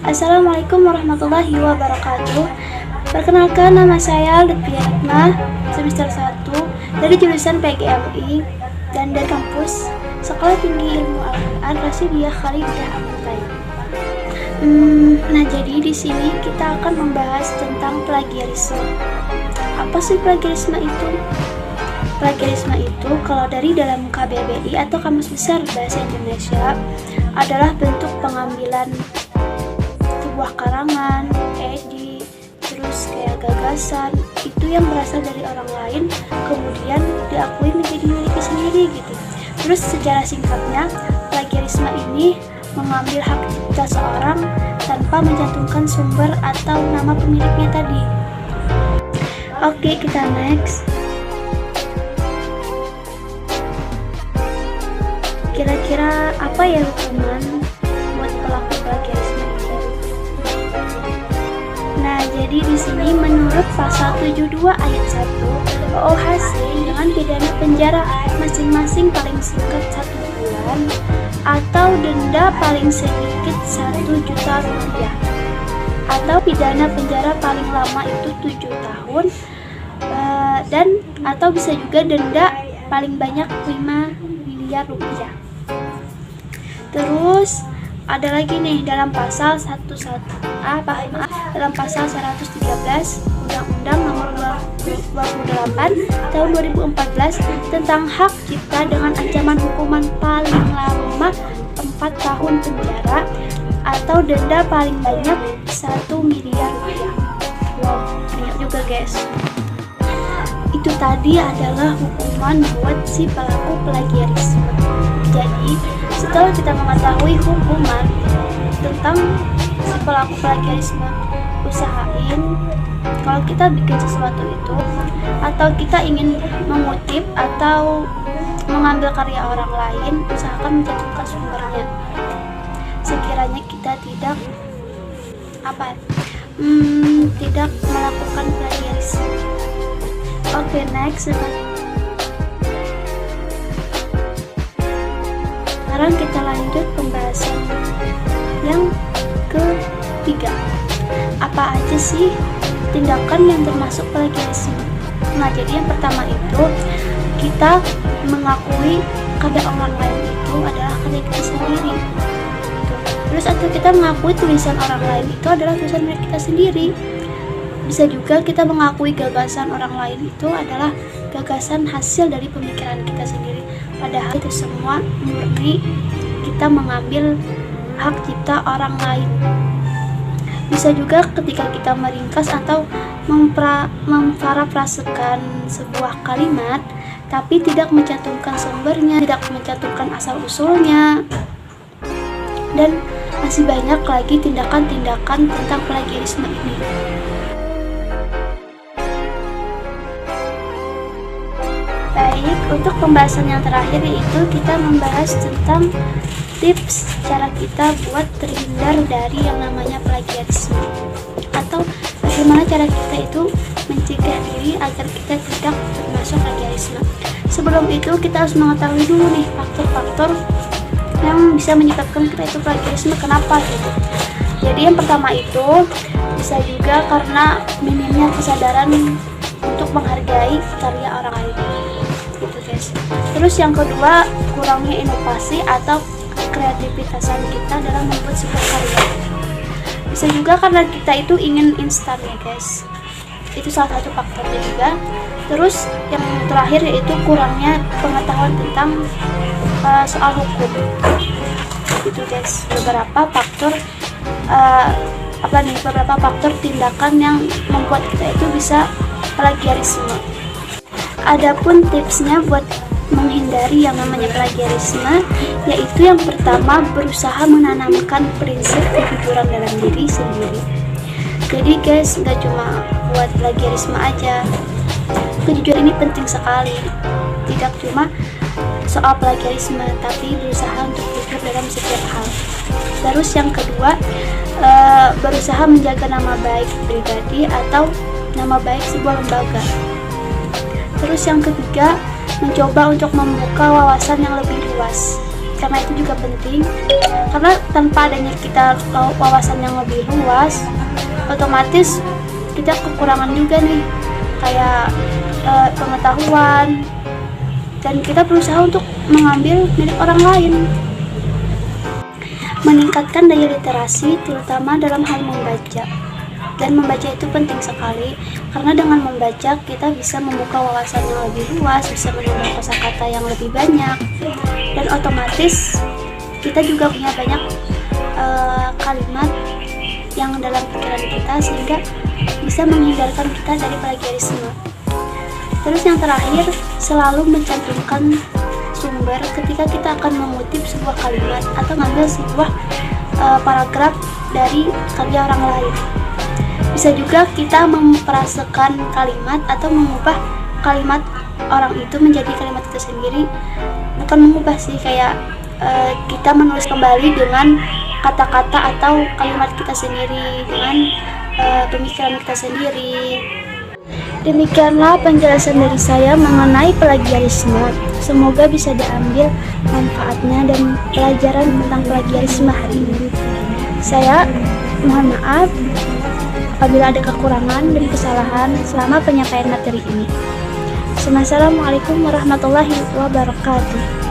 Assalamualaikum warahmatullahi wabarakatuh. Perkenalkan, nama saya Lutfi Ratna, semester 1 dari jurusan PGMI dan dari kampus Sekolah Tinggi Ilmu Al-Quran Rasyidiyah Khalidah Amantai. Nah, jadi di sini kita akan membahas tentang plagiarisme. Apa sih plagiarisme itu? Plagiarisme itu kalau dari dalam KBBI atau Kamus Besar Bahasa Indonesia adalah bentuk pengambilan sebuah karangan, ide, terus kayak gagasan itu yang berasal dari orang lain kemudian diakui menjadi milik sendiri gitu. Terus secara singkatnya, plagiarisme ini mengambil hak cipta seorang tanpa mencantumkan sumber atau nama pemiliknya tadi. Oke, kita next. Kira-kira apa ya hukuman buat pelaku plagiarisme itu? Nah, jadi di sini menurut pasal 72 ayat 1 OHC dengan pidana penjara masing-masing paling singkat 1 bulan atau denda paling sedikit 1 juta rupiah atau pidana penjara paling lama itu 7 tahun dan atau bisa juga denda paling banyak 5 miliar rupiah. Terus ada lagi nih dalam pasal 11A dalam pasal 113 Undang-Undang Nomor 28 Tahun 2014 tentang hak cipta dengan ancaman hukuman paling lama 4 tahun penjara atau denda paling banyak 1 miliar rupiah. Wow, banyak juga guys. Itu tadi adalah hukuman buat si pelaku plagiarisme. Jadi setelah kita mengetahui hukuman tentang si pelaku plagiarisme, usahain kalau kita bikin sesuatu itu atau kita ingin mengutip atau mengambil karya orang lain, usahakan mencantumkan sumbernya. Sekiranya kita tidak tidak melakukan plagiarisme. Oke, next. Sekarang kita lanjut pembahasan yang ketiga. Apa aja sih tindakan yang termasuk plagiarisme? Nah, jadi yang pertama itu kita mengakui karya orang lain itu adalah karya kita sendiri. Terus atau kita mengakui tulisan orang lain itu adalah tulisan milik kita sendiri. Bisa juga kita mengakui gagasan orang lain itu adalah gagasan hasil dari pemikiran kita sendiri. Padahal itu semua murni kita mengambil hak cipta orang lain. Bisa juga ketika kita meringkas atau memparafrasekan sebuah kalimat tapi tidak mencantumkan sumbernya, tidak mencantumkan asal-usulnya, dan masih banyak lagi tindakan-tindakan tentang plagiarisme ini. Baik, untuk pembahasan yang terakhir yaitu kita membahas tentang tips cara kita buat terhindar dari yang namanya plagiarisme, atau bagaimana cara kita itu mencegah diri agar kita tidak termasuk plagiarisme. Sebelum itu kita harus mengetahui dulu nih faktor-faktor yang bisa menyebabkan kita itu plagiarisme. Kenapa gitu? Jadi yang pertama itu bisa juga karena minimnya kesadaran untuk menghargai karya orang lain. Gitu guys. Terus yang kedua, kurangnya inovasi atau kreativitasan kita dalam membuat sebuah karya. Bisa juga karena kita itu ingin instan ya guys. Itu salah satu faktornya juga. Terus yang terakhir yaitu kurangnya pengetahuan tentang soal hukum. gitu guys, beberapa faktor beberapa faktor tindakan yang membuat kita itu bisa plagiarisme. Adapun tipsnya buat menghindari yang namanya plagiarisme, yaitu yang pertama, berusaha menanamkan prinsip kejujuran dalam diri sendiri. Jadi guys, nggak cuma buat plagiarisme aja, kejujuran ini penting sekali. Tidak cuma soal plagiarisme, tapi berusaha untuk jujur dalam setiap hal. Terus yang kedua, berusaha menjaga nama baik pribadi atau nama baik sebuah lembaga. Terus yang ketiga, mencoba untuk membuka wawasan yang lebih luas, karena itu juga penting. Karena tanpa adanya kita wawasan yang lebih luas, otomatis kita kekurangan juga nih, kayak pengetahuan, dan kita berusaha untuk mengambil milik orang lain. Meningkatkan daya literasi, terutama dalam hal membaca. Dan membaca itu penting sekali, karena dengan membaca kita bisa membuka wawasan yang lebih luas, bisa menambah kosakata yang lebih banyak, dan otomatis kita juga punya banyak kalimat yang dalam pikiran kita, sehingga bisa menghindarkan kita dari plagiarisme. Terus yang terakhir, selalu mencantumkan sumber ketika kita akan mengutip sebuah kalimat atau ngambil sebuah paragraf dari karya orang lain. Bisa juga kita memperasakan kalimat atau mengubah kalimat orang itu menjadi kalimat kita sendiri. Bukan mengubah sih, kayak kita menulis kembali dengan kata-kata atau kalimat kita sendiri, dengan pemikiran kita sendiri. Demikianlah penjelasan dari saya mengenai plagiarisme. Semoga bisa diambil manfaatnya dan pelajaran tentang plagiarisme hari ini. Saya mohon maaf apabila ada kekurangan dan kesalahan selama penyampaian materi ini. Assalamualaikum warahmatullahi wabarakatuh.